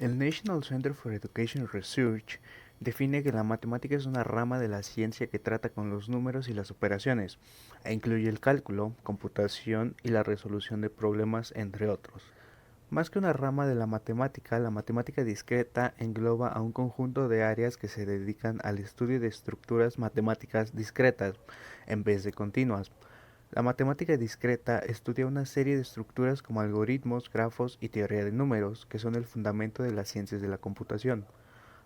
El National Center for Education Research define que la matemática es una rama de la ciencia que trata con los números y las operaciones, e incluye el cálculo, computación y la resolución de problemas, entre otros. Más que una rama de la matemática discreta engloba a un conjunto de áreas que se dedican al estudio de estructuras matemáticas discretas en vez de continuas. La matemática discreta estudia una serie de estructuras como algoritmos, grafos y teoría de números, que son el fundamento de las ciencias de la computación.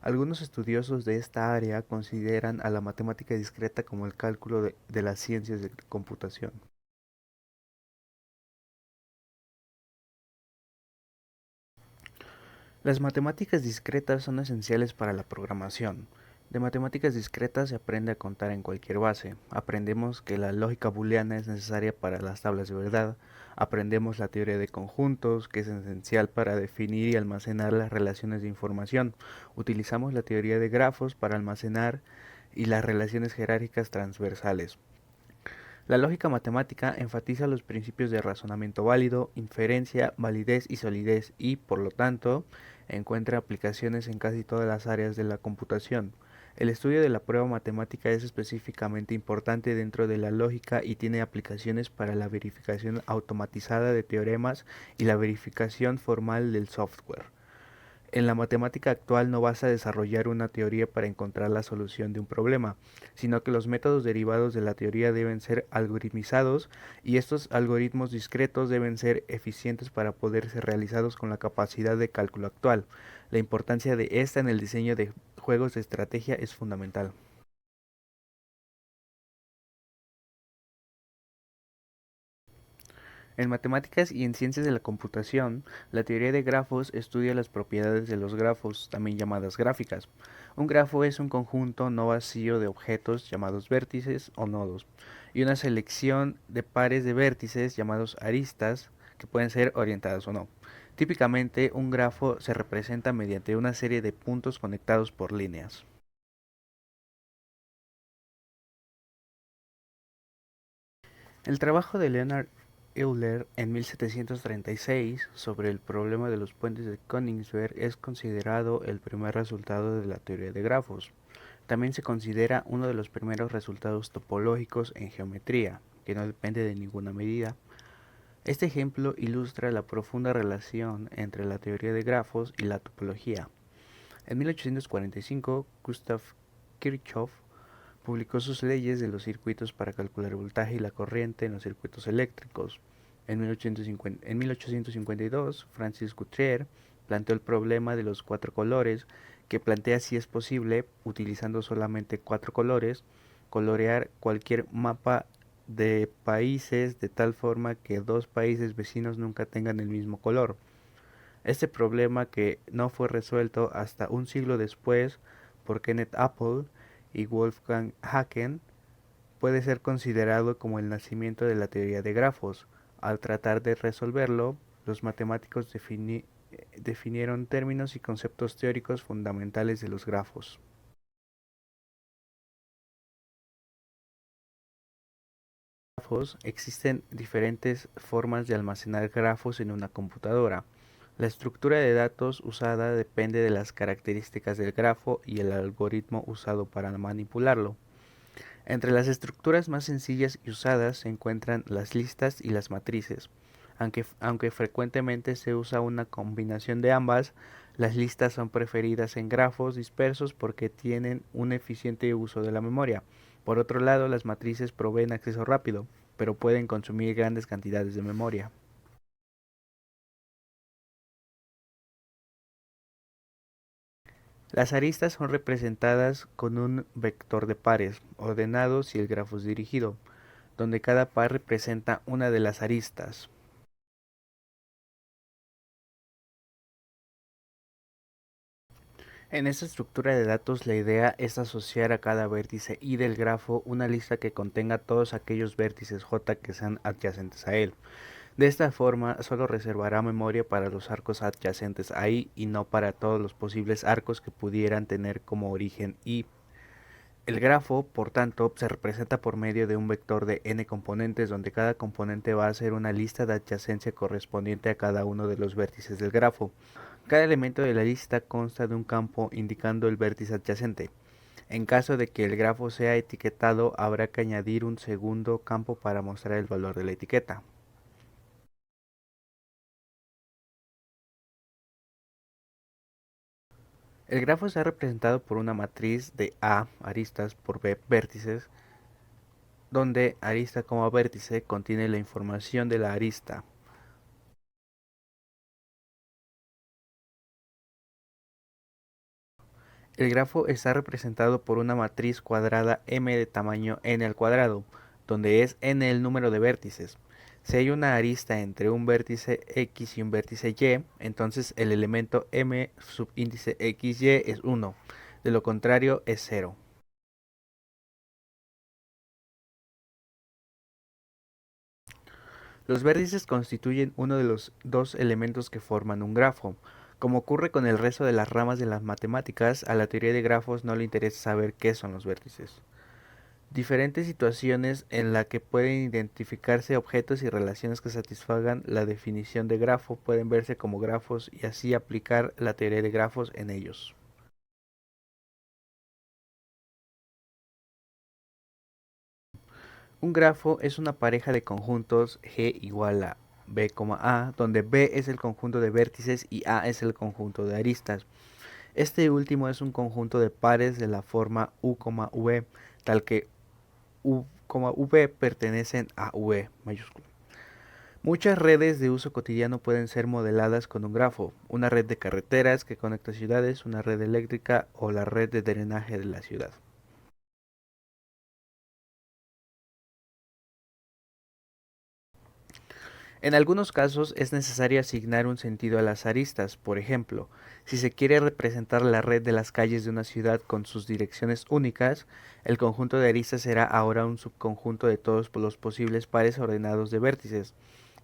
Algunos estudiosos de esta área consideran a la matemática discreta como el cálculo de las ciencias de computación. Las matemáticas discretas son esenciales para la programación. De matemáticas discretas se aprende a contar en cualquier base. Aprendemos que la lógica booleana es necesaria para las tablas de verdad. Aprendemos la teoría de conjuntos, que es esencial para definir y almacenar las relaciones de información. Utilizamos la teoría de grafos para almacenar y las relaciones jerárquicas transversales. La lógica matemática enfatiza los principios de razonamiento válido, inferencia, validez y solidez y, por lo tanto, encuentra aplicaciones en casi todas las áreas de la computación. El estudio de la prueba matemática es específicamente importante dentro de la lógica y tiene aplicaciones para la verificación automatizada de teoremas y la verificación formal del software. En la matemática actual no vas a desarrollar una teoría para encontrar la solución de un problema, sino que los métodos derivados de la teoría deben ser algoritmizados y estos algoritmos discretos deben ser eficientes para poder ser realizados con la capacidad de cálculo actual. La importancia de esta en el diseño de juegos de estrategia es fundamental. En matemáticas y en ciencias de la computación, la teoría de grafos estudia las propiedades de los grafos, también llamadas gráficas. Un grafo es un conjunto no vacío de objetos llamados vértices o nodos, y una selección de pares de vértices llamados aristas, que pueden ser orientadas o no. Típicamente, un grafo se representa mediante una serie de puntos conectados por líneas. El trabajo de Leonard Euler en 1736 sobre el problema de los puentes de Königsberg es considerado el primer resultado de la teoría de grafos. También se considera uno de los primeros resultados topológicos en geometría, que no depende de ninguna medida. Este ejemplo ilustra la profunda relación entre la teoría de grafos y la topología. En 1845, Gustav Kirchhoff publicó sus leyes de los circuitos para calcular el voltaje y la corriente en los circuitos eléctricos. En 1852, Francis Guthrie planteó el problema de los cuatro colores, que plantea si es posible, utilizando solamente cuatro colores, colorear cualquier mapa de países de tal forma que dos países vecinos nunca tengan el mismo color. Este problema, que no fue resuelto hasta un siglo después por Kenneth Apple y Wolfgang Haken, puede ser considerado como el nacimiento de la teoría de grafos. Al tratar de resolverlo, los matemáticos definieron términos y conceptos teóricos fundamentales de los grafos. Existen diferentes formas de almacenar grafos en una computadora. La estructura de datos usada depende de las características del grafo y el algoritmo usado para manipularlo. Entre las estructuras más sencillas y usadas se encuentran las listas y las matrices. Aunque frecuentemente se usa una combinación de ambas, las listas son preferidas en grafos dispersos porque tienen un eficiente uso de la memoria. Por otro lado, las matrices proveen acceso rápido, pero pueden consumir grandes cantidades de memoria. Las aristas son representadas con un vector de pares, ordenado si el grafo es dirigido, donde cada par representa una de las aristas. En esta estructura de datos, la idea es asociar a cada vértice y del grafo una lista que contenga todos aquellos vértices J que sean adyacentes a él. De esta forma, solo reservará memoria para los arcos adyacentes a I y no para todos los posibles arcos que pudieran tener como origen I. El grafo, por tanto, se representa por medio de un vector de n componentes, donde cada componente va a ser una lista de adyacencia correspondiente a cada uno de los vértices del grafo. Cada elemento de la lista consta de un campo indicando el vértice adyacente. En caso de que el grafo sea etiquetado, habrá que añadir un segundo campo para mostrar el valor de la etiqueta. El grafo está representado por una matriz de A aristas por B vértices, donde arista como vértice contiene la información de la arista. El grafo está representado por una matriz cuadrada M de tamaño n al cuadrado, donde es n el número de vértices. Si hay una arista entre un vértice x y un vértice y, entonces el elemento m subíndice xy es 1, de lo contrario es 0. Los vértices constituyen uno de los dos elementos que forman un grafo. Como ocurre con el resto de las ramas de las matemáticas, a la teoría de grafos no le interesa saber qué son los vértices. Diferentes situaciones en las que pueden identificarse objetos y relaciones que satisfagan la definición de grafo pueden verse como grafos y así aplicar la teoría de grafos en ellos. Un grafo es una pareja de conjuntos G igual a B, A, donde B es el conjunto de vértices y A es el conjunto de aristas. Este último es un conjunto de pares de la forma U, V, tal que U, V pertenecen a V mayúscula. Muchas redes de uso cotidiano pueden ser modeladas con un grafo, una red de carreteras que conecta ciudades, una red eléctrica o la red de drenaje de la ciudad. En algunos casos es necesario asignar un sentido a las aristas, por ejemplo, si se quiere representar la red de las calles de una ciudad con sus direcciones únicas, el conjunto de aristas será ahora un subconjunto de todos los posibles pares ordenados de vértices.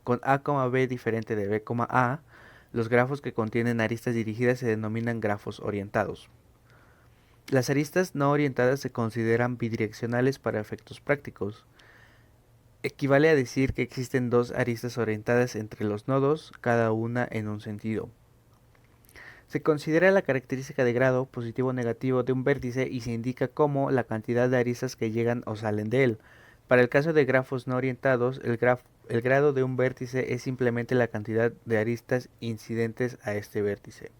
Con A, B diferente de B, A, los grafos que contienen aristas dirigidas se denominan grafos orientados. Las aristas no orientadas se consideran bidireccionales para efectos prácticos. Equivale a decir que existen dos aristas orientadas entre los nodos, cada una en un sentido. Se considera la característica de grado positivo o negativo de un vértice y se indica como la cantidad de aristas que llegan o salen de él. Para el caso de grafos no orientados, el grado de un vértice es simplemente la cantidad de aristas incidentes a este vértice.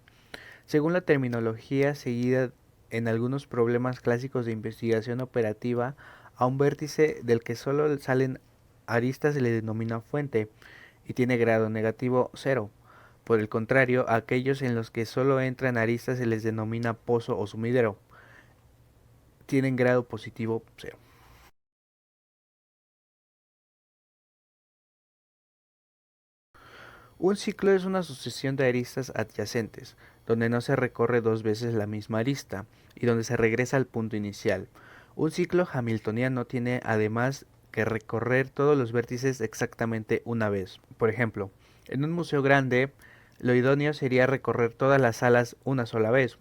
Según la terminología seguida en algunos problemas clásicos de investigación operativa, a un vértice del que solo salen aristas se le denomina fuente y tiene grado negativo 0. Por el contrario, a aquellos en los que solo entran aristas se les denomina pozo o sumidero. Tienen grado positivo 0. Un ciclo es una sucesión de aristas adyacentes, donde no se recorre dos veces la misma arista y donde se regresa al punto inicial. Un ciclo hamiltoniano tiene además que recorrer todos los vértices exactamente una vez. Por ejemplo, en un museo grande, lo idóneo sería recorrer todas las salas una sola vez.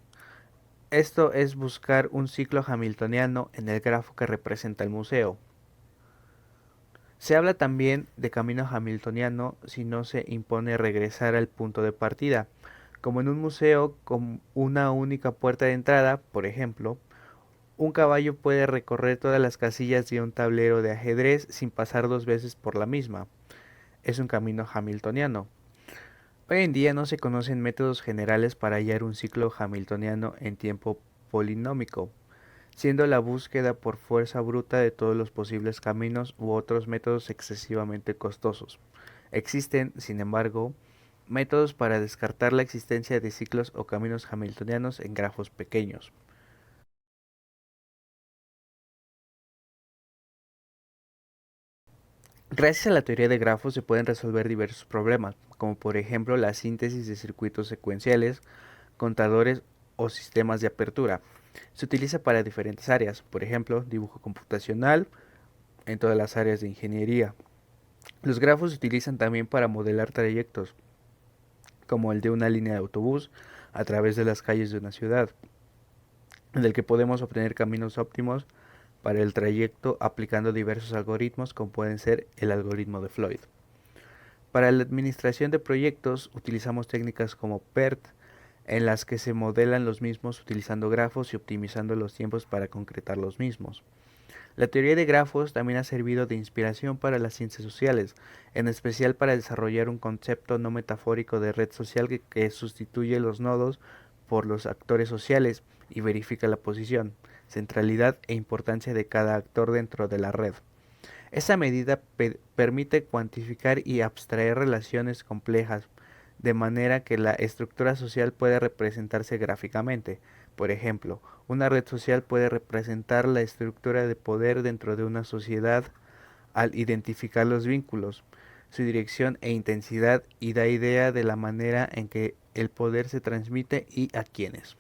Esto es buscar un ciclo hamiltoniano en el grafo que representa el museo. Se habla también de camino hamiltoniano si no se impone regresar al punto de partida. Como en un museo con una única puerta de entrada, por ejemplo, un caballo puede recorrer todas las casillas de un tablero de ajedrez sin pasar dos veces por la misma. Es un camino hamiltoniano. Hoy en día no se conocen métodos generales para hallar un ciclo hamiltoniano en tiempo polinómico, siendo la búsqueda por fuerza bruta de todos los posibles caminos u otros métodos excesivamente costosos. Existen, sin embargo, métodos para descartar la existencia de ciclos o caminos hamiltonianos en grafos pequeños. Gracias a la teoría de grafos se pueden resolver diversos problemas, como por ejemplo la síntesis de circuitos secuenciales, contadores o sistemas de apertura. Se utiliza para diferentes áreas, por ejemplo, dibujo computacional, en todas las áreas de ingeniería. Los grafos se utilizan también para modelar trayectos, como el de una línea de autobús a través de las calles de una ciudad, en el que podemos obtener caminos óptimos para el trayecto aplicando diversos algoritmos como pueden ser el algoritmo de Floyd. Para la administración de proyectos utilizamos técnicas como PERT, en las que se modelan los mismos utilizando grafos y optimizando los tiempos para concretar los mismos. La teoría de grafos también ha servido de inspiración para las ciencias sociales, en especial para desarrollar un concepto no metafórico de red social que sustituye los nodos por los actores sociales y verifica la posición, centralidad e importancia de cada actor dentro de la red. Esa medida permite cuantificar y abstraer relaciones complejas, de manera que la estructura social puede representarse gráficamente. Por ejemplo, una red social puede representar la estructura de poder dentro de una sociedad al identificar los vínculos, su dirección e intensidad, y da idea de la manera en que el poder se transmite y a quiénes.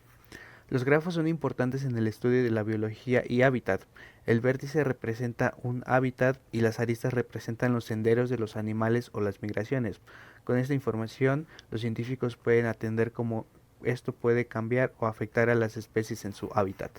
Los grafos son importantes en el estudio de la biología y hábitat. El vértice representa un hábitat y las aristas representan los senderos de los animales o las migraciones. Con esta información, los científicos pueden atender cómo esto puede cambiar o afectar a las especies en su hábitat.